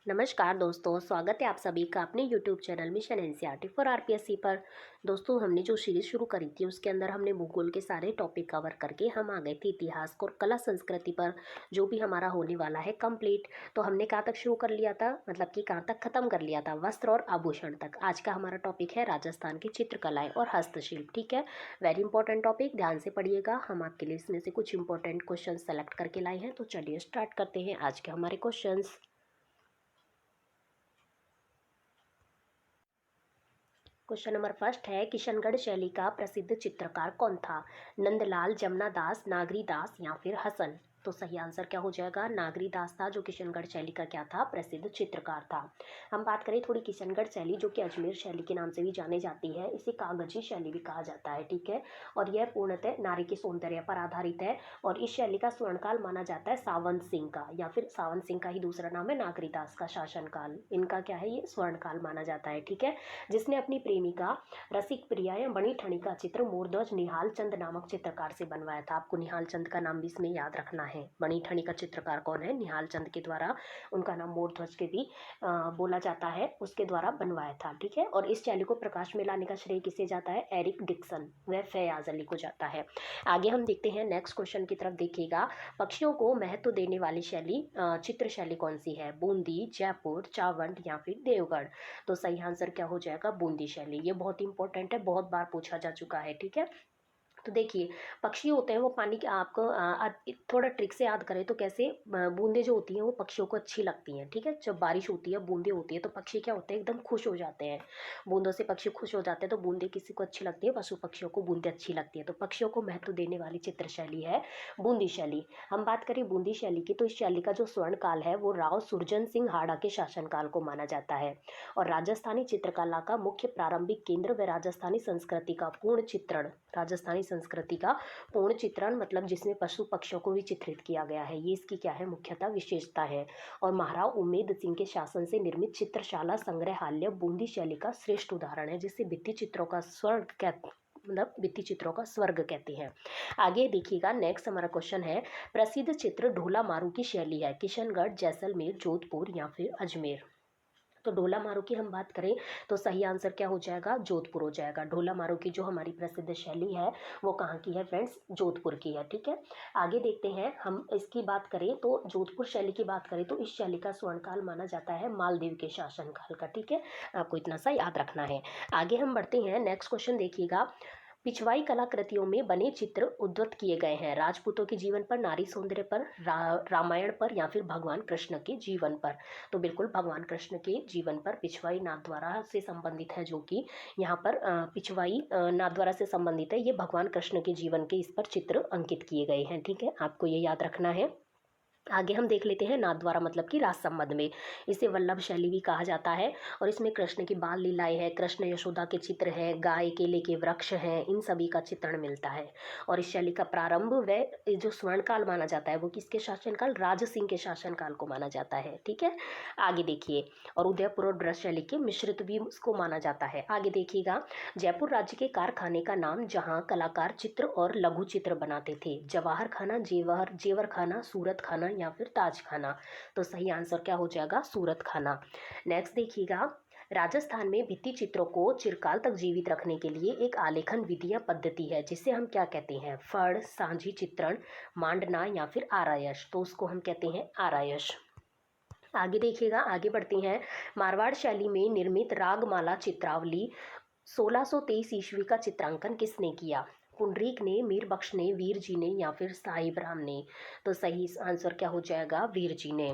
नमस्कार दोस्तों, स्वागत है आप सभी का अपने YouTube channel mission NCERT for RPSC पर। दोस्तों, हमने जो सीरीज़ शुरू करी थी उसके अंदर हमने भूगोल के सारे टॉपिक कवर करके हम आ गए थे इतिहास और कला संस्कृति पर, जो भी हमारा होने वाला है कंप्लीट। तो हमने कहाँ तक शुरू कर लिया था, मतलब कि कहाँ तक ख़त्म कर लिया था, वस्त्र और आभूषण तक। आज का हमारा टॉपिक है राजस्थान की चित्रकलाएँ और हस्तशिल्प। ठीक है, वेरी इंपॉर्टेंट टॉपिक, ध्यान से पढ़िएगा। हम आपके लिए इसमें से कुछ इंपॉर्टेंट क्वेश्चन सेलेक्ट करके लाए हैं। तो चलिए स्टार्ट करते हैं आज के हमारे क्वेश्चन। क्वेश्चन नंबर फर्स्ट है, किशनगढ़ शैली का प्रसिद्ध चित्रकार कौन था? नंदलाल, जमुना दास, नागरी दास या फिर हसन? तो सही आंसर क्या हो जाएगा? नागरी दास था, जो किशनगढ़ शैली का क्या था? प्रसिद्ध चित्रकार था। हम बात करें थोड़ी किशनगढ़ शैली, जो कि अजमेर शैली के नाम से भी जानी जाती है, इसे कागजी शैली भी कहा जाता है। ठीक है, और यह पूर्णतः नारी के सौंदर्य पर आधारित है। और इस शैली का स्वर्णकाल माना जाता है सावंत सिंह का, या फिर सावंत सिंह का ही दूसरा नाम है नागरी दास का शासनकाल। इनका क्या है, ये स्वर्णकाल माना जाता है। ठीक है, जिसने अपनी प्रेमिका रसिक प्रिया या बणी ठणी का चित्र मोरध्वज निहाल चंद नामक चित्रकार से बनवाया था। आपको निहाल चंद का नाम भी इसमें याद रखना है। बणी ठणी का चित्रकार कौन है? निहाल चंद के द्वारा, उनका नाम मोरध्वज के भी बोला जाता है, उसके द्वारा बनवाया था। ठीक है, और इस शैली को प्रकाश में लाने का श्रेय किसे जाता है? एरिक डिक्सन व फयाज अली को जाता है। आगे हम देखते हैं नेक्स्ट क्वेश्चन की तरफ। देखिएगा, पक्षियों को महत्व देने वाली शैली चित्र शैली कौन सी है? बूंदी, जयपुर, चावंड या फिर देवगढ़? तो सही आंसर क्या हो जाएगा? बूंदी शैली। ये बहुत इंपॉर्टेंट है, बहुत बार पूछा जा चुका है। ठीक है, तो देखिए, पक्षी होते हैं वो पानी के, आपको थोड़ा ट्रिक से याद करें तो कैसे, बूंदें जो होती हैं वो पक्षियों को अच्छी लगती हैं। ठीक है, जब बारिश होती है, बूंदें होती है, तो पक्षी क्या होते हैं, एकदम खुश हो जाते हैं। बूंदों से पक्षी खुश हो जाते हैं, तो बूंदें किसी को अच्छी लगती है, पशु पक्षियों को बूंदें अच्छी लगती है। तो पक्षियों को महत्व देने वाली चित्र शैली है बूंदी शैली। हम बात करें बूंदी शैली की, तो इस शैली का जो स्वर्ण काल है वो राव सुरजन सिंह हाड़ा के शासनकाल को माना जाता है। और राजस्थानी चित्रकला का मुख्य प्रारंभिक केंद्र व राजस्थानी संस्कृति का पूर्ण चित्रण, राजस्थानी संस्कृति का पूर्ण चित्रण मतलब जिसमें पशु पक्षियों को भी चित्रित किया गया है, ये इसकी क्या है? मुख्यतः विशेषता है। और महाराव उम्मेद सिंह के शासन से निर्मित चित्रशाला संग्रहालय बूंदी शैली का श्रेष्ठ उदाहरण है, जिसे भित्ति चित्रों का स्वर्ग कहते, मतलब भित्ति चित्रों का स्वर्ग कहते हैं। आगे देखिएगा, नेक्स्ट हमारा क्वेश्चन है, प्रसिद्ध चित्र ढोला मारू की शैली है किशनगढ़, जैसलमेर, जोधपुर या फिर अजमेर? तो ढोला मारू की हम बात करें तो सही आंसर क्या हो जाएगा? जोधपुर हो जाएगा। ढोला मारू की जो हमारी प्रसिद्ध शैली है वो कहाँ की है फ्रेंड्स? जोधपुर की है। ठीक है, आगे देखते हैं, हम इसकी बात करें तो जोधपुर शैली की बात करें तो इस शैली का स्वर्णकाल माना जाता है मालदीव के शासनकाल का। ठीक है, आपको इतना सा याद रखना है। आगे हम बढ़ते हैं, नेक्स्ट क्वेश्चन देखिएगा, पिछवाई कलाकृतियों में बने चित्र उद्धृत किए गए हैं राजपूतों के जीवन पर, नारी सौंदर्य पर, रामायण पर या फिर भगवान कृष्ण के जीवन पर? तो बिल्कुल भगवान कृष्ण के जीवन पर पिछवाई नाथ द्वारा से संबंधित है, जो कि यहाँ पर पिछवाई नाथ द्वारा से संबंधित है। ये भगवान कृष्ण के जीवन के इस पर चित्र अंकित किए गए हैं। ठीक है, आपको ये याद रखना है। आगे हम देख लेते हैं, नाथ द्वारा मतलब कि राज संबंध में, इसे वल्लभ शैली भी कहा जाता है। और इसमें कृष्ण की बाल लीलाएं हैं, कृष्ण यशोदा के चित्र हैं, गाय केले के वृक्ष हैं, इन सभी का चित्रण मिलता है। और इस शैली का प्रारंभ व जो स्वर्णकाल माना जाता है वो किसके शासनकाल? राज सिंह के शासनकाल को माना जाता है। ठीक है, आगे देखिए, और उदयपुर और ब्रज शैली के मिश्रित भी उसको माना जाता है। आगे देखिएगा, जयपुर राज्य के कारखाने का नाम जहाँ कलाकार चित्र और लघु चित्र बनाते थे, जवाहर खाना, जेवर खाना, सूरत खाना या फिर ताज खाना? तो सही आंसर क्या हो जाएगा? सूरत खाना। नेक्स्ट देखिएगा, राजस्थान में भित्ति चित्रों को चिरकाल तक जीवित रखने के लिए एक आलेखन विधि या पद्धति है, जिसे हम क्या कहते हैं? फड़, सांझी चित्रण, मांडना या फिर आरायश? तो उसको हम कहते हैं आरायश। आगे देखिएगा, आगे बढ़ते हैं, मारवाड़ शैली में निर्मित रागमाला चित्रावली 1623 ईस्वी का चित्रांकन किसने किया? पुंडरीक ने, मीर बख्श ने, वीर जी ने या फिर साहिब राम ने? तो सही आंसर क्या हो जाएगा? वीर जी ने।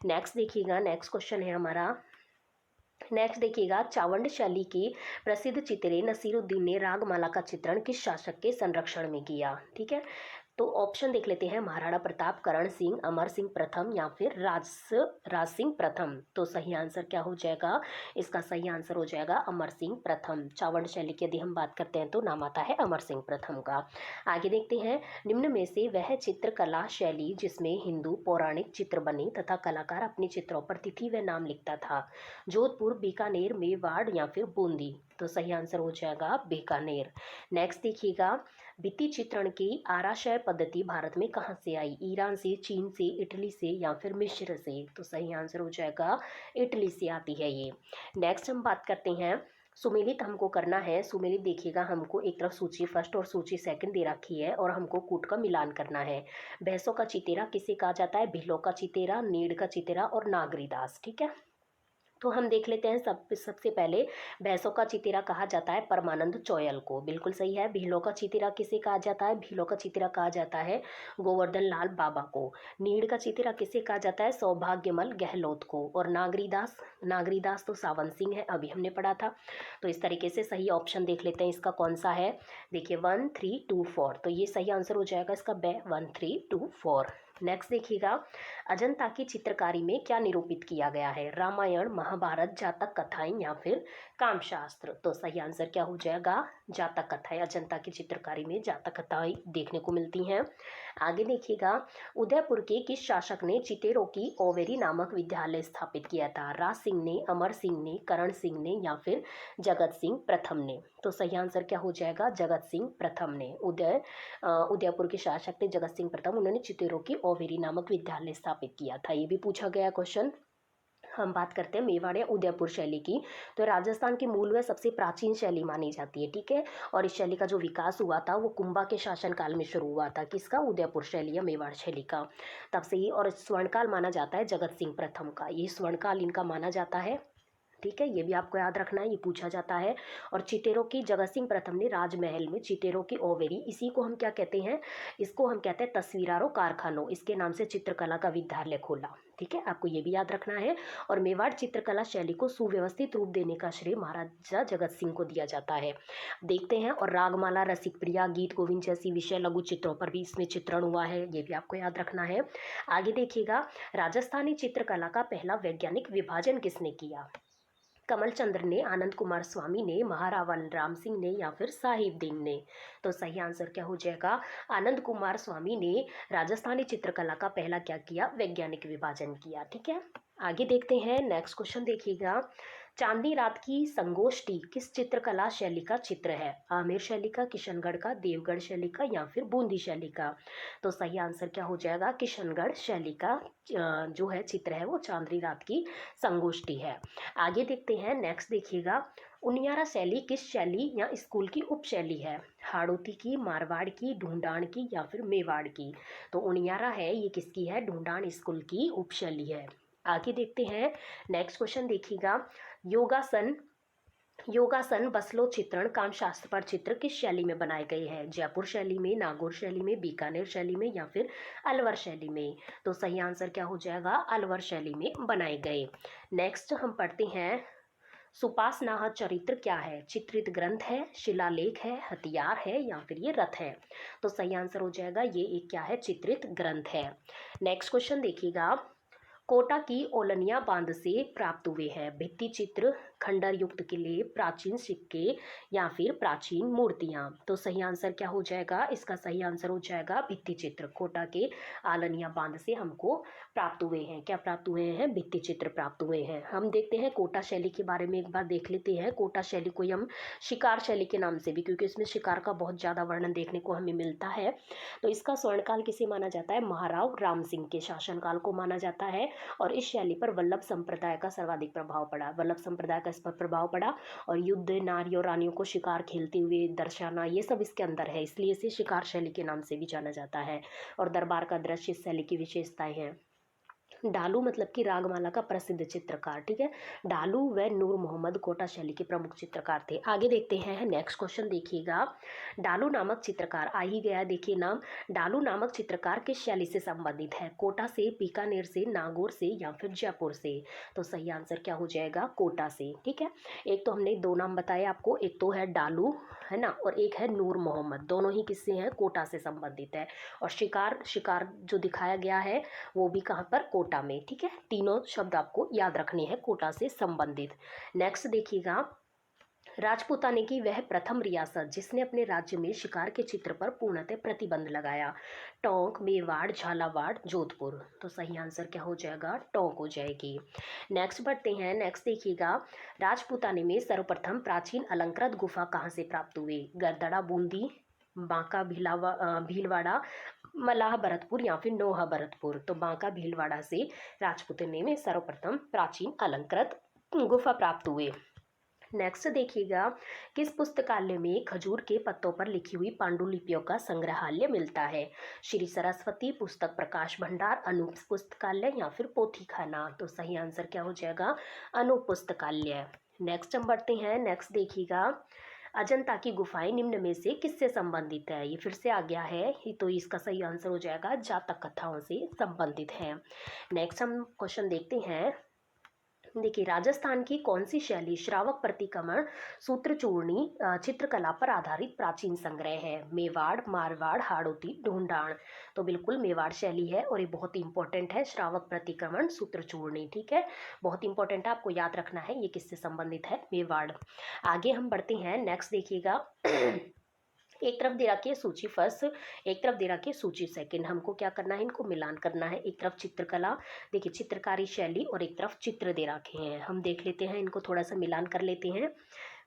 नेक्स्ट देखिएगा, नेक्स्ट क्वेश्चन है हमारा, नेक्स्ट देखिएगा, चावंड शैली की प्रसिद्ध चित्रे नसीरुद्दीन ने रागमाला का चित्रण किस शासक के संरक्षण में किया? ठीक है, तो ऑप्शन देख लेते हैं, महाराणा प्रताप, करण सिंह, अमर सिंह प्रथम या फिर राज सिंह प्रथम? तो सही आंसर क्या हो जाएगा? इसका सही आंसर हो जाएगा अमर सिंह प्रथम। चावंड शैली की यदि हम बात करते हैं तो नाम आता है अमर सिंह प्रथम का। आगे देखते हैं, निम्न में से वह चित्रकला शैली जिसमें हिंदू पौराणिक चित्र बने तथा कलाकार अपने चित्रों पर तिथि व नाम लिखता था? जोधपुर, बीकानेर, मेवाड़ या फिर बूंदी? तो सही आंसर हो जाएगा बीकानेर। नेक्स्ट देखिएगा, भित्ति चित्रण की आराशय पद्धति भारत में कहाँ से आई? ईरान से, चीन से, इटली से या फिर मिस्र से? तो सही आंसर हो जाएगा इटली से आती है ये। नेक्स्ट हम बात करते हैं, सुमेलित हमको करना है। सुमेलित देखिएगा, हमको एक तरफ सूची फर्स्ट और सूची सेकंड दे रखी है और हमको कूट का मिलान करना है। भैंसों का चितेरा किसे कहा जाता है? भीलों का चितेरा, नीड़ का चितेरा और नागरीदास। ठीक है, तो हम देख लेते हैं सबसे पहले भैंसों का चितेरा कहा जाता है परमानंद चौयल को, बिल्कुल सही है। भीलों का चितेरा किसे कहा जाता है? भीलों का चितेरा कहा जाता है गोवर्धन लाल बाबा को। नीड़ का चितेरा किसे कहा जाता है? सौभाग्यमल गहलोत को। और नागरीदास, नागरीदास तो सावन सिंह है, अभी हमने पढ़ा था। तो इस तरीके से सही ऑप्शन देख लेते हैं इसका कौन सा है। देखिए 1 3 2 4, तो ये सही आंसर हो जाएगा इसका 1 3 2 4। नेक्स्ट देखिएगा, अजंता की चित्रकारी में क्या निरूपित किया गया है? रामायण, महाभारत, जातक कथाएं या फिर कामशास्त्र? तो सही आंसर क्या हो जाएगा? जातक कथाएं। अजंता की चित्रकारी में जातक कथाएं देखने को मिलती हैं। आगे देखिएगा, उदयपुर के किस शासक ने चितेरों की ओवेरी नामक विद्यालय स्थापित किया था? राज सिंह ने, अमर सिंह ने, करण सिंह ने या फिर जगत सिंह प्रथम ने? तो सही आंसर क्या हो जाएगा? जगत सिंह प्रथम ने। उदयपुर के शासक थे जगत सिंह प्रथम, उन्होंने चितेरों की ओवेरी नामक विद्यालय स्थापित किया था। ये भी पूछा गया क्वेश्चन। हम बात करते हैं मेवाड़ या उदयपुर शैली की, तो राजस्थान की मूल व सबसे प्राचीन शैली मानी जाती है। ठीक है, और इस शैली का जो विकास हुआ था वो कुंभा के शासनकाल में शुरू हुआ था। किसका? उदयपुर शैली या मेवाड़ शैली का, तब से ही। और स्वर्णकाल माना जाता है जगत सिंह प्रथम का, ये स्वर्णकाल इनका माना जाता है। ठीक है, ये भी आपको याद रखना है, ये पूछा जाता है। और चितेरों की, जगत सिंह प्रथम ने राजमहल में चितेरों की ओवेरी, इसी को हम क्या कहते हैं? इसको हम कहते हैं तस्वीरारो कारखानों, इसके नाम से चित्रकला का विद्यालय खोला। ठीक है, आपको ये भी याद रखना है। और मेवाड़ चित्रकला शैली को सुव्यवस्थित रूप देने का श्रेय महाराजा जगत सिंह को दिया जाता है। देखते हैं, और रागमाला, रसिक प्रिया, गीत गोविंद जैसी विषय लघु चित्रों पर भी इसमें चित्रण हुआ है, ये भी आपको याद रखना है। आगे देखिएगा, राजस्थानी चित्रकला का पहला वैज्ञानिक विभाजन किसने किया? कमल चंद्र ने, आनंद कुमार स्वामी ने, महारावण राम सिंह ने या फिर साहिबदीन ने? तो सही आंसर क्या हो जाएगा? आनंद कुमार स्वामी ने राजस्थानी चित्रकला का पहला क्या किया? वैज्ञानिक विभाजन किया। ठीक है, आगे देखते हैं। नेक्स्ट क्वेश्चन देखिएगा, चांदनी रात की संगोष्ठी किस चित्रकला शैली का चित्र है? आमेर शैली का, किशनगढ़ का, देवगढ़ शैली का या फिर बूंदी शैली का? तो सही आंसर क्या हो जाएगा? किशनगढ़ शैली का जो है चित्र है वो चांदनी रात की संगोष्ठी है। आगे देखते हैं। नेक्स्ट देखिएगा, उनियारा शैली किस शैली या स्कूल की उपशैली है? हाड़ौती की, मारवाड़ की, ढूंढान की या फिर मेवाड़ की? तो उनियारा है ये किसकी है? ढूंढान स्कूल की उपशैली है। आगे देखते हैं। नेक्स्ट क्वेश्चन देखिएगा, योगासन, योगासन बसलो चित्रण कामशास्त्र पर चित्र किस शैली में बनाए गए हैं? जयपुर शैली में, नागौर शैली में, बीकानेर शैली में या फिर अलवर शैली में? तो सही आंसर क्या हो जाएगा? अलवर शैली में बनाए गए। नेक्स्ट हम पढ़ते हैं, सुपासनाह चरित्र क्या है? चित्रित ग्रंथ है, शिलालेख है, हथियार है या फिर ये रथ है? तो सही आंसर हो जाएगा ये एक क्या है? चित्रित ग्रंथ है। नेक्स्ट क्वेश्चन देखिएगा, कोटा की ओलनिया बांध से प्राप्त हुए हैं भित्ति चित्र, खंडर युक्त किले, प्राचीन सिक्के या फिर प्राचीन मूर्तियां? तो सही आंसर क्या हो जाएगा? इसका सही आंसर हो जाएगा भित्ति चित्र। कोटा के आलनिया बांध से हमको प्राप्त हुए हैं, क्या प्राप्त हुए हैं? भित्ति चित्र प्राप्त हुए हैं। हम देखते हैं कोटा शैली के बारे में एक बार देख लेते हैं। कोटा शैली को हम शिकार शैली के नाम से भी, क्योंकि इसमें शिकार का बहुत ज़्यादा वर्णन देखने को हमें मिलता है। तो इसका स्वर्णकाल किसे माना जाता है? महाराव राम सिंह के शासनकाल को माना जाता है। और इस शैली पर वल्लभ संप्रदाय का सर्वाधिक प्रभाव पड़ा, वल्लभ संप्रदाय का इस पर प्रभाव पड़ा। और युद्ध, नारी और रानियों को शिकार खेलते हुए दर्शाना, ये सब इसके अंदर है, इसलिए इसे शिकार शैली के नाम से भी जाना जाता है। और दरबार का दृश्य इस शैली की विशेषताएं हैं। डालू मतलब कि रागमाला का प्रसिद्ध चित्रकार। ठीक है, डालू व नूर मोहम्मद कोटा शैली के प्रमुख चित्रकार थे। आगे देखते हैं। नेक्स्ट क्वेश्चन देखिएगा, डालू नामक चित्रकार, आ ही गया देखिए नाम। डालू नामक चित्रकार किस शैली से संबंधित है? कोटा से, बीकानेर से, नागौर से या फिर जयपुर से? तो सही आंसर क्या हो जाएगा? कोटा से। ठीक है, एक तो हमने दो नाम बताए आपको, एक तो है डालू, है ना, और एक है नूर मोहम्मद। दोनों ही किससे हैं? कोटा से संबंधित है। और शिकार, शिकार जो दिखाया गया है वो भी कहाँ पर? कोटा में। ठीक है, तीनों शब्द आपको याद रखने हैं कोटा से संबंधित। नेक्स्ट देखिएगा, राजपूताने की वह प्रथम रियासत जिसने अपने राज्य में शिकार के चित्र पर पूर्णतः प्रतिबंध लगाया। टोंक, मेवाड़, झालावाड़, जोधपुर। तो सही आंसर क्या हो जाएगा? टोंक हो जाएगी। नेक्स्ट बढ़ते हैं। नेक्स्ट देखिएगा, राजपूताने में सर्वप्रथम प्राचीन अलंकृत गुफा कहाँ से प्राप्त हुई? गरदड़ा, बूंदी, बांका भीलवाड़ा, मलाह भरतपुर या फिर नोहा भरतपुर। तो बांका भीलवाड़ा से राजपूताने में सर्वप्रथम प्राचीन अलंकृत गुफा प्राप्त हुए। नेक्स्ट देखिएगा, किस पुस्तकालय में खजूर के पत्तों पर लिखी हुई पांडुलिपियों का संग्रहालय मिलता है? श्री सरस्वती पुस्तक प्रकाश भंडार, अनूप पुस्तकालय या फिर पोथीखाना। तो सही आंसर क्या हो जाएगा? अनूप पुस्तकालय। नेक्स्ट हम बढ़ते हैं। नेक्स्ट देखिएगा, अजंता की गुफाएं निम्न में से किससे संबंधित है? ये फिर से आ गया है, तो इसका सही आंसर हो जाएगा जातक कथाओं से संबंधित है। नेक्स्ट हम क्वेश्चन देखते हैं। देखिए, राजस्थान की कौन सी शैली श्रावक प्रतिक्रमण सूत्रचूर्णी चित्रकला पर आधारित प्राचीन संग्रह है? मेवाड़, मारवाड़, हाड़ौती, ढूंढाड़। तो बिल्कुल मेवाड़ शैली है और ये बहुत ही इंपॉर्टेंट है, श्रावक प्रतिक्रमण सूत्रचूर्णी। ठीक है, बहुत इंपॉर्टेंट है, आपको याद रखना है ये किससे संबंधित है? मेवाड़। आगे हम बढ़ते हैं। नेक्स्ट देखिएगा, एक तरफ दे रखी है सूची फर्स्ट, एक तरफ दे रखी है सूची सेकंड। हमको क्या करना है? इनको मिलान करना है। एक तरफ चित्रकला, देखिए चित्रकारी शैली, और एक तरफ चित्र दे रखे हैं। हम देख लेते हैं, इनको थोड़ा सा मिलान कर लेते हैं।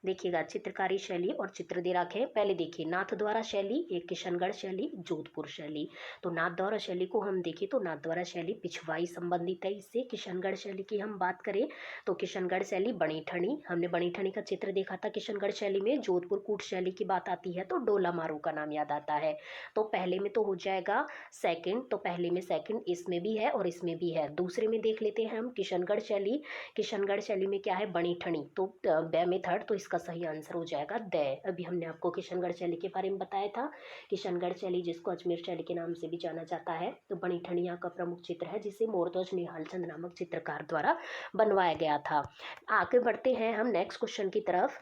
देखिएगा, चित्रकारी शैली और चित्र दे रखे हैं। पहले देखिए, नाथद्वारा शैली, एक किशनगढ़ शैली, जोधपुर शैली। तो नाथद्वारा शैली को हम देखें तो नाथद्वारा शैली पिछवाई संबंधित है इससे। किशनगढ़ शैली की हम बात करें तो किशनगढ़ शैली बणी ठनी, हमने बणी ठनी का चित्र देखा था किशनगढ़ शैली में। जोधपुर कूट शैली की बात आती है तो डोला मारू का नाम याद आता है। तो पहले में तो हो जाएगा सेकंड, तो पहले में सेकंड इसमें भी है और इसमें भी है। दूसरे में देख लेते हैं हम किशनगढ़ शैली। किशनगढ़ शैली में क्या है? बणी ठनी, तो ब में थर्ड, तो इसका सही आंसर हो जाएगा द। अभी हमने आपको किशनगढ़ शैली के बारे में बताया था। किशनगढ़ शैली जिसको अजमेर शैली के नाम से भी जाना जाता है। तो बणी ठनी यहाँ का प्रमुख चित्र है जिसे मोरध्वज निहालचंद नामक चित्रकार द्वारा बनवाया गया था। आगे बढ़ते हैं हम नेक्स्ट क्वेश्चन की तरफ।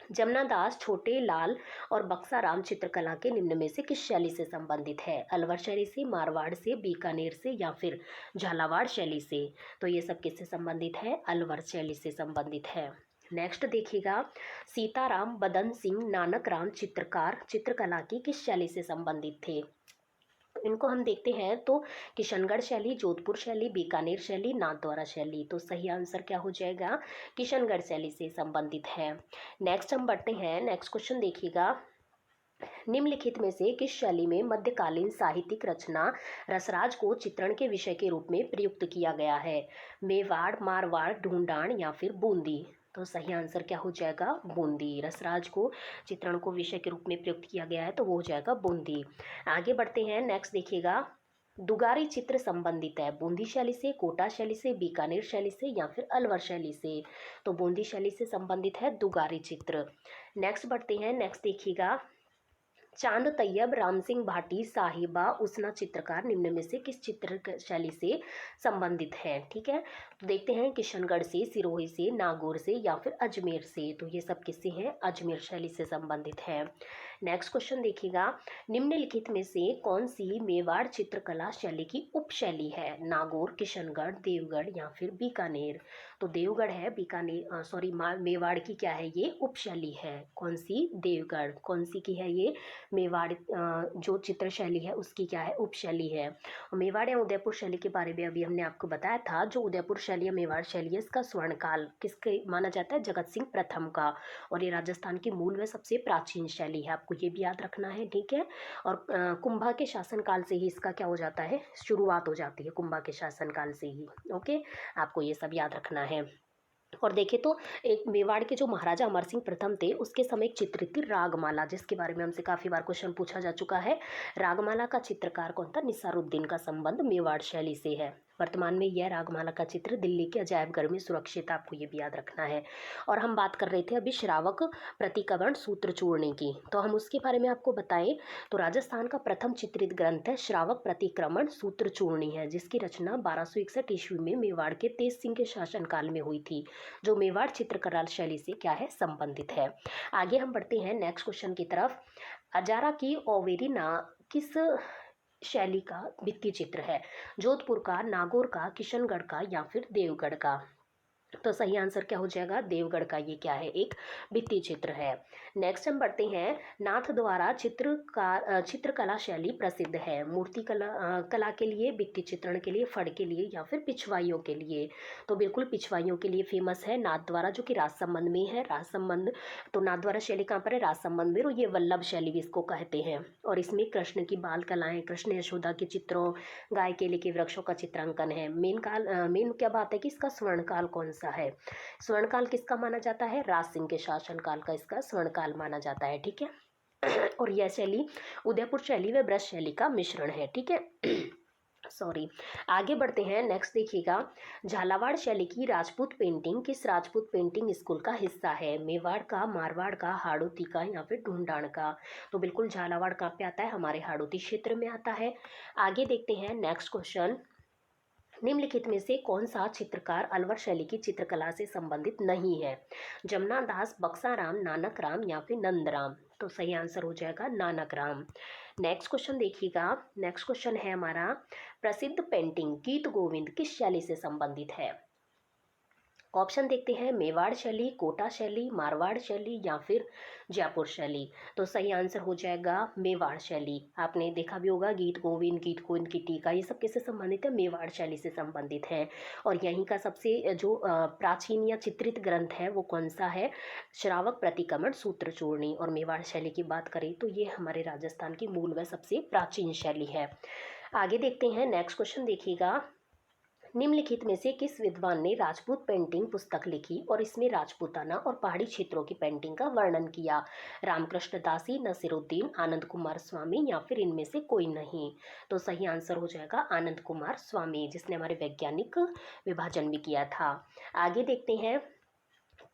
जमुना दास छोटे लाल और बक्सा राम चित्रकला के निम्न में से किस शैली से संबंधित है? अलवर शैली से, मारवाड़ से, बीकानेर से या फिर झालावाड़ शैली से? तो ये सब किससे संबंधित है? अलवर शैली से संबंधित है। नेक्स्ट देखिएगा, सीताराम बदन सिंह नानक राम चित्रकार चित्रकला की किस शैली से संबंधित थे? इनको हम देखते हैं तो किशनगढ़ शैली, जोधपुर शैली, बीकानेर शैली, नाथद्वारा शैली। तो सही आंसर क्या हो जाएगा? किशनगढ़ शैली से संबंधित है। नेक्स्ट हम बढ़ते हैं। नेक्स्ट क्वेश्चन देखिएगा, निम्नलिखित में से किस शैली में मध्यकालीन साहित्यिक रचना रसराज को चित्रण के विषय के रूप में प्रयुक्त किया गया है? मेवाड़, मारवाड़, ढूंढाड़ या फिर बूंदी? तो सही आंसर क्या हो जाएगा? बूंदी। रसराज को चित्रण को विषय के रूप में प्रयुक्त किया गया है तो वो हो जाएगा बूंदी। आगे बढ़ते हैं। नेक्स्ट देखिएगा, दुगारी चित्र संबंधित है बूंदी शैली से, कोटा शैली से, बीकानेर शैली से या फिर अलवर शैली से? तो बूंदी शैली से संबंधित है दुगारी चित्र। नेक्स्ट बढ़ते हैं। नेक्स्ट देखिएगा, चांद तैयब, राम सिंह भाटी, साहिबा उसना चित्रकार निम्न में से किस चित्र शैली से संबंधित हैं? ठीक है, तो देखते हैं किशनगढ़ से, सिरोही से, नागौर से या फिर अजमेर से? तो ये सब किससे हैं? अजमेर शैली से संबंधित है। नेक्स्ट क्वेश्चन देखिएगा, निम्नलिखित में से कौन सी मेवाड़ चित्रकला शैली की उपशैली है? नागौर, किशनगढ़, देवगढ़ या फिर बीकानेर? तो देवगढ़ है, बीकानेर सॉरी मेवाड़ की क्या है? ये उपशैली है। कौन सी? देवगढ़। कौन सी की है ये? मेवाड़ जो चित्र शैली है उसकी क्या है? उपशैली है। मेवाड़ या उदयपुर शैली के बारे में अभी हमने आपको बताया था। जो उदयपुर शैली या मेवाड़ शैली है इसका स्वर्णकाल किसके माना जाता है? जगत सिंह प्रथम का। और ये राजस्थान की मूल व सबसे प्राचीन शैली है, आपको ये भी याद रखना है। ठीक है, और कुंभा के शासनकाल से ही इसका क्या हो जाता है? शुरुआत हो जाती है कुंभा के शासनकाल से ही। ओके, आपको ये सब याद रखना है। और देखें तो एक मेवाड़ के जो महाराजा अमर सिंह प्रथम थे उसके समय एक चित्र थी रागमाला, जिसके बारे में हमसे काफ़ी बार क्वेश्चन पूछा जा चुका है। रागमाला का चित्रकार कौन था? निसारुद्दीन का संबंध मेवाड़ शैली से है। वर्तमान में यह रागमाला का चित्र दिल्ली के अजायबघर में सुरक्षित, आपको ये भी याद रखना है। और हम बात कर रहे थे अभी श्रावक प्रतिक्रमण सूत्रचूर्णी की, तो हम उसके बारे में आपको बताएं तो राजस्थान का प्रथम चित्रित ग्रंथ है श्रावक प्रतिक्रमण सूत्रचूर्णी है, जिसकी रचना 1261 ईस्वी में मेवाड़ के तेज सिंह के शासनकाल में हुई थी, जो मेवाड़ चित्रकला शैली से क्या है? संबंधित है। आगे हम बढ़ते हैं नेक्स्ट क्वेश्चन की तरफ। अजारा की ओवेरी ना किस शैली का भित्ति चित्र है? जोधपुर का, नागौर का, किशनगढ़ का या फिर देवगढ़ का? तो सही आंसर क्या हो जाएगा, देवगढ़ का ये क्या है, एक भित्ति चित्र है। नेक्स्ट हम बढ़ते हैं, नाथ द्वारा चित्रकला शैली प्रसिद्ध है, मूर्ति कला के लिए, भित्ति चित्रण के लिए, फड़ के लिए या फिर पिछवाइयों के लिए। तो बिल्कुल पिछवाइयों के लिए फेमस है नाथ द्वारा, जो कि राजसमंद में है। राजसमंद, तो नाथ द्वारा शैली कहाँ पर है, राजसमंद में, और ये वल्लभ शैली भी इसको कहते हैं। और इसमें कृष्ण की बाल कलाएं, कृष्ण यशोदा के चित्रों, गाय केले के वृक्षों का चित्रांकन है। मेन क्या बात है कि इसका स्वर्णकाल कौन सा है, स्वर्णकाल किसका माना जाता है, राज सिंह के शासनकाल का इसका स्वर्णकाल माना जाता है, ठीक है। और यह शैली उदयपुर शैली व ब्रज शैली का मिश्रण है, ठीक है। सॉरी, आगे बढ़ते हैं। नेक्स्ट देखिएगा, झालावाड़ शैली की राजपूत पेंटिंग किस राजपूत पेंटिंग स्कूल का हिस्सा है, मेवाड़ का, मारवाड़ का, हाड़ौती का या फिर ढूंढान का। तो बिल्कुल झालावाड़ कहाँ पे आता है, हमारे हाड़ौती क्षेत्र में आता है। आगे देखते हैं नेक्स्ट क्वेश्चन, निम्नलिखित में से कौन सा चित्रकार अलवर शैली की चित्रकला से संबंधित नहीं है, जमुना दास, बक्साराम, नानक राम या फिर नंदराम। तो सही आंसर हो जाएगा नानक राम। नेक्स्ट क्वेश्चन देखिएगा, नेक्स्ट क्वेश्चन है हमारा, प्रसिद्ध पेंटिंग गीत गोविंद किस शैली से संबंधित है। ऑप्शन देखते हैं, मेवाड़ शैली, कोटा शैली, मारवाड़ शैली या फिर जयपुर शैली। तो सही आंसर हो जाएगा मेवाड़ शैली। आपने देखा भी होगा गीत गोविंद की टीका, ये सब किससे संबंधित है, मेवाड़ शैली से संबंधित है। और यहीं का सबसे जो प्राचीन या चित्रित ग्रंथ है वो कौन सा है, श्रावक प्रतिक्रमण सूत्र चूर्णी। और मेवाड़ शैली की बात करें तो ये हमारे राजस्थान की मूल व सबसे प्राचीन शैली है। आगे देखते हैं नेक्स्ट क्वेश्चन देखिएगा, निम्नलिखित में से किस विद्वान ने राजपूत पेंटिंग पुस्तक लिखी और इसमें राजपूताना और पहाड़ी क्षेत्रों की पेंटिंग का वर्णन किया, रामकृष्ण दासी, नसीरुद्दीन, आनंद कुमार स्वामी या फिर इनमें से कोई नहीं। तो सही आंसर हो जाएगा आनंद कुमार स्वामी, जिसने हमारे वैज्ञानिक विभाजन भी किया था। आगे देखते हैं,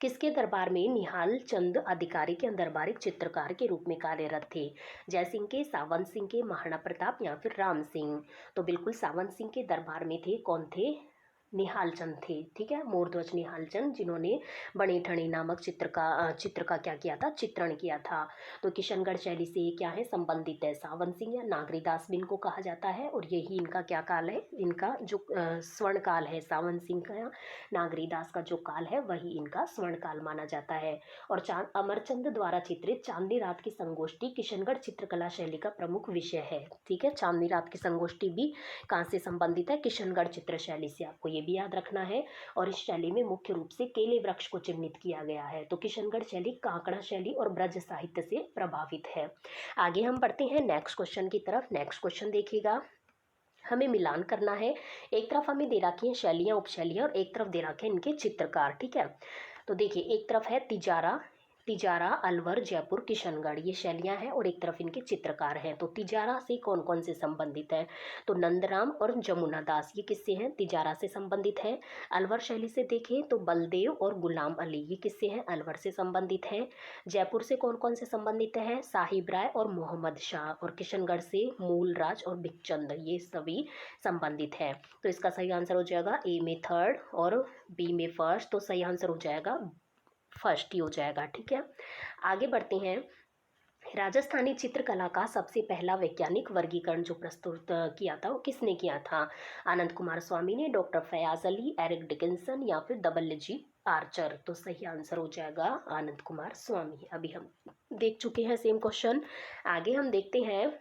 किसके दरबार में निहाल चंद अधिकारी के दरबारिक चित्रकार के रूप में कार्यरत थे, जयसिंह के, सावंत सिंह के, महाराणा प्रताप या फिर राम सिंह। तो बिल्कुल सावंत सिंह के दरबार में थे, कौन थे, निहाल चंद थे, ठीक है, मोरध्वज निहाल चंद, जिन्होंने बने ठने नामक चित्र का क्या किया था, चित्रण किया था। तो किशनगढ़ शैली से ये क्या है, संबंधित है, सावंत सिंह या नागरीदास भी इनको कहा जाता है। और यही इनका क्या काल है, इनका जो स्वर्ण काल है, सावंत सिंह का, नागरीदास का जो काल है वही इनका स्वर्ण काल माना जाता है। और अमरचंद द्वारा चित्रित चांदनी रात की संगोष्ठी किशनगढ़ चित्रकला शैली का प्रमुख विषय है, ठीक है। चांदनी रात की संगोष्ठी भी कहाँ से संबंधित है, किशनगढ़ चित्र शैली से, आपको ये भी याद रखना है। और इस शैली में मुख्य रूप से केले वृक्ष को चिन्हित किया गया है। तो किशनगढ़ शैली कांकड़ा शैली और ब्रज साहित्य से प्रभावित है। आगे हम बढ़ते हैं नेक्स्ट क्वेश्चन की तरफ। नेक्स्ट क्वेश्चन देखिएगा, हमें मिलान करना है, एक तरफ हमें दे रखी है शैलियाँ उपशैलियाँ और एक तरफ दे रखे हैं इनके चित्रकार, ठीक है। तो देखिए, एक तरफ है तिजारा, अलवर, जयपुर, किशनगढ़, ये शैलियाँ हैं और एक तरफ इनके चित्रकार हैं। तो तिजारा से कौन कौन से संबंधित है, तो नंदराम और जमुना दास, ये किससे हैं, तिजारा से संबंधित है। अलवर शैली से देखें तो बलदेव और गुलाम अली, ये किससे हैं, अलवर से संबंधित हैं। जयपुर से कौन कौन से संबंधित हैं, साहिब राय और मोहम्मद शाह। और किशनगढ़ से मूलराज और भिखचंद, ये सभी संबंधित है। तो इसका सही आंसर हो जाएगा ए में थर्ड और बी में फर्स्ट। तो सही आंसर हो जाएगा फर्स्ट ही हो जाएगा, ठीक है। आगे बढ़ते हैं, राजस्थानी चित्रकला का सबसे पहला वैज्ञानिक वर्गीकरण जो प्रस्तुत किया था वो किसने किया था, आनंद कुमार स्वामी ने, doctor Fayaz Ali, Eric Dickinson या फिर डब्ल्यू.जी. आर्चर। तो सही आंसर हो जाएगा आनंद कुमार स्वामी। अभी हम देख चुके हैं सेम क्वेश्चन। आगे हम देखते हैं,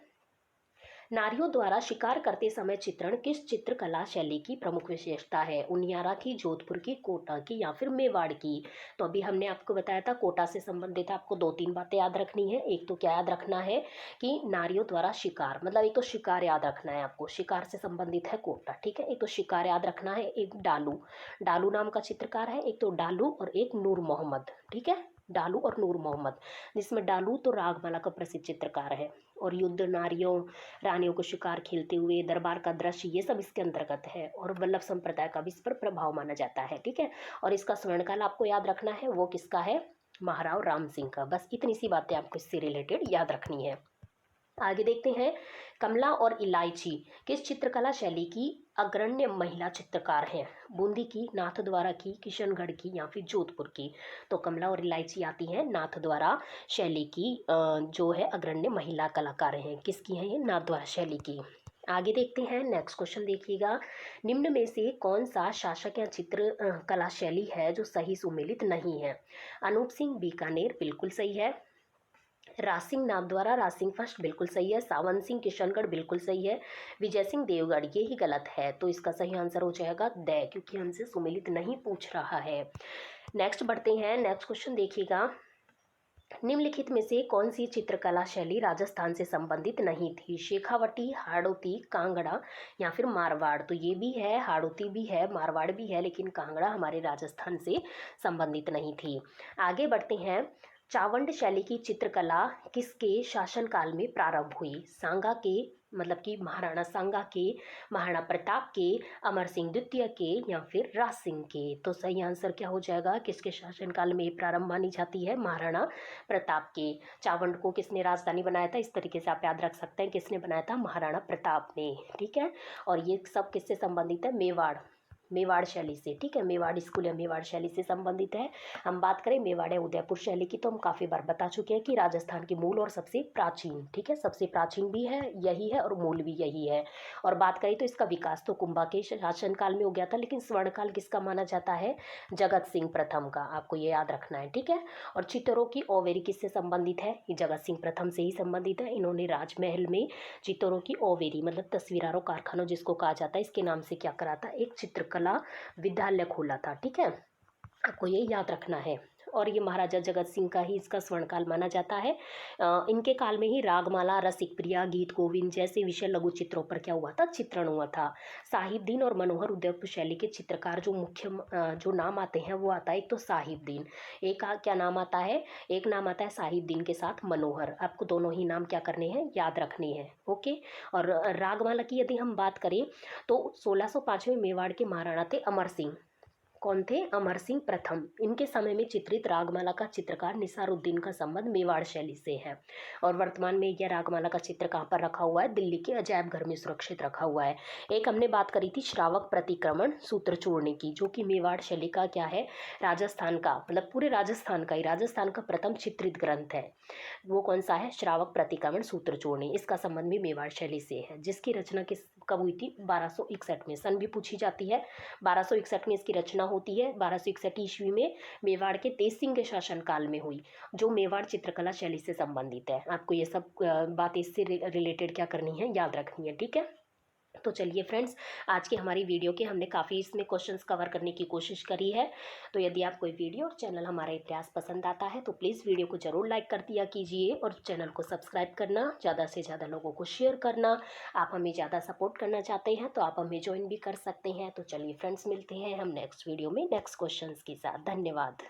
नारियों द्वारा शिकार करते समय चित्रण किस चित्रकला शैली की प्रमुख विशेषता है, उनियारा की, जोधपुर की, कोटा की या फिर मेवाड़ की। तो अभी हमने आपको बताया था कोटा से संबंधित आपको दो तीन बातें याद रखनी है। एक तो क्या याद रखना है कि नारियों द्वारा शिकार, मतलब एक तो शिकार याद रखना है आपको, शिकार से संबंधित है कोटा, ठीक है। एक तो शिकार याद रखना है, एक डालू, डालू नाम का चित्रकार है, एक तो डालू और एक नूर मोहम्मद, ठीक है, डालू और नूर मोहम्मद, जिसमें डालू तो रागमाला का प्रसिद्ध चित्रकार है। और युद्ध, नारियों, रानियों को शिकार खेलते हुए, दरबार का दृश्य, ये सब इसके अंतर्गत है। और वल्लभ संप्रदाय का भी इस पर प्रभाव माना जाता है, ठीक है। और इसका स्वर्णकाल आपको याद रखना है, वो किसका है, महाराव राम सिंह का। बस इतनी सी बातें आपको इससे रिलेटेड याद रखनी है। आगे देखते हैं, कमला और इलायची किस चित्रकला शैली की अग्रण्य महिला चित्रकार हैं, बूंदी की, नाथद्वारा की, किशनगढ़ की या फिर जोधपुर की। तो कमला और इलायची आती हैं नाथद्वारा शैली की, जो है अग्रण्य महिला कलाकार हैं, किसकी हैं ये, नाथद्वारा शैली की। आगे देखते हैं नेक्स्ट क्वेश्चन देखिएगा। निम्न में से कौन सा शासक या चित्र कला शैली है जो सही सुमेलित नहीं है? अनूप सिंह बीकानेर बिल्कुल सही है। रासिंग नामद्वारा रासिंग फर्स्ट बिल्कुल सही है। सावन सिंह किशनगढ़ बिल्कुल सही है। विजय सिंह देवगढ़ ये ही गलत है, तो इसका सही आंसर हो जाएगा द, क्योंकि हमसे सुमेलित नहीं पूछ रहा है। नेक्स्ट बढ़ते हैं, नेक्स्ट क्वेश्चन देखिएगा। निम्नलिखित में से कौन सी चित्रकला शैली राजस्थान से संबंधित नहीं थी? शेखावटी, हाड़ौती, कांगड़ा या फिर मारवाड़? तो ये भी है, हाड़ौती भी है, मारवाड़ भी है, लेकिन कांगड़ा हमारे राजस्थान से संबंधित नहीं थी। आगे बढ़ते हैं। चावंड शैली की चित्रकला किसके शासनकाल में प्रारंभ हुई? सांगा के, मतलब कि महाराणा सांगा के, महाराणा प्रताप के, अमर सिंह द्वितीय के या फिर राज सिंह के? तो सही आंसर क्या हो जाएगा? किसके शासनकाल में प्रारंभ मानी जाती है? महाराणा प्रताप के। चावंड को किसने राजधानी बनाया था? इस तरीके से आप याद रख सकते हैं, किसने बनाया था? महाराणा प्रताप ने। ठीक है, और ये सब किससे संबंधित है? मेवाड़, मेवाड़ शैली से। ठीक है, मेवाड़ स्कूल या मेवाड़ शैली से संबंधित है। हम बात करें मेवाड़ या उदयपुर शैली की, तो हम काफ़ी बार बता चुके हैं कि राजस्थान की मूल और सबसे प्राचीन, ठीक है, सबसे प्राचीन भी है यही है और मूल भी यही है। और बात करें तो इसका विकास तो कुंभा के शासनकाल में हो गया था, लेकिन स्वर्णकाल किसका माना जाता है? जगत सिंह प्रथम का, आपको ये याद रखना है। ठीक है, और चित्तौरों की ओवेरी किससे संबंधित है? ये जगत सिंह प्रथम से ही संबंधित है। इन्होंने राजमहल में चित्तौरों की ओवेरी, मतलब तस्वीरारों कारखानों जिसको कहा जाता है, इसके नाम से क्या करा था? एक चित्रकला विद्यालय खोला था। ठीक है, आपको ये याद रखना है। और ये महाराजा जगत सिंह का ही इसका स्वर्णकाल माना जाता है। इनके काल में ही रागमाला, रसिक प्रिया, गीत गोविंद जैसे विषय लघु चित्रों पर क्या हुआ था? चित्रण हुआ था। साहिबदीन और मनोहर उदयपुर शैली के चित्रकार जो मुख्य जो नाम आते हैं वो आता है, एक तो साहिबदीन, एक क्या नाम आता है? एक नाम आता है साहिबदीन के साथ मनोहर। आपको दोनों ही नाम क्या करने हैं? याद रखने हैं। ओके, और रागमाला की यदि हम बात करें तो 1605 में मेवाड़ के महाराणा थे अमर सिंह। कौन थे? अमर सिंह प्रथम। इनके समय में चित्रित रागमाला का चित्रकार निसारुद्दीन का संबंध मेवाड़ शैली से है। और वर्तमान में यह रागमाला का चित्र कहाँ पर रखा हुआ है? दिल्ली के अजायब घर में सुरक्षित रखा हुआ है। एक हमने बात करी थी श्रावक प्रतिक्रमण सूत्र चूड़ने की, जो कि मेवाड़ शैली का क्या है? राजस्थान का, मतलब पूरे राजस्थान का ही, राजस्थान का प्रथम चित्रित ग्रंथ है। वो कौन सा है? श्रावक प्रतिक्रमण सूत्र चूड़नी। इसका संबंध भी मेवाड़ शैली से है, जिसकी रचना किस कब हुई थी? 1261 में। सन भी पूछी जाती है। 1261 में इसकी रचना होती है। 1261 ईस्वी में मेवाड़ के तेज सिंह के शासनकाल में हुई, जो मेवाड़ चित्रकला शैली से संबंधित है। आपको ये सब बात इससे रिलेटेड क्या करनी है? याद रखनी है। ठीक है, तो चलिए फ्रेंड्स, आज की हमारी वीडियो के हमने काफ़ी इसमें क्वेश्चंस कवर करने की कोशिश करी है। तो यदि आप कोई वीडियो और चैनल हमारा इतिहास पसंद आता है तो प्लीज़ वीडियो को ज़रूर लाइक कर दिया कीजिए और चैनल को सब्सक्राइब करना, ज़्यादा से ज़्यादा लोगों को शेयर करना। आप हमें ज़्यादा सपोर्ट करना चाहते हैं तो आप हमें ज्वाइन भी कर सकते हैं। तो चलिए फ्रेंड्स, मिलते हैं हम नेक्स्ट वीडियो में नेक्स्ट क्वेश्चंस के साथ। धन्यवाद।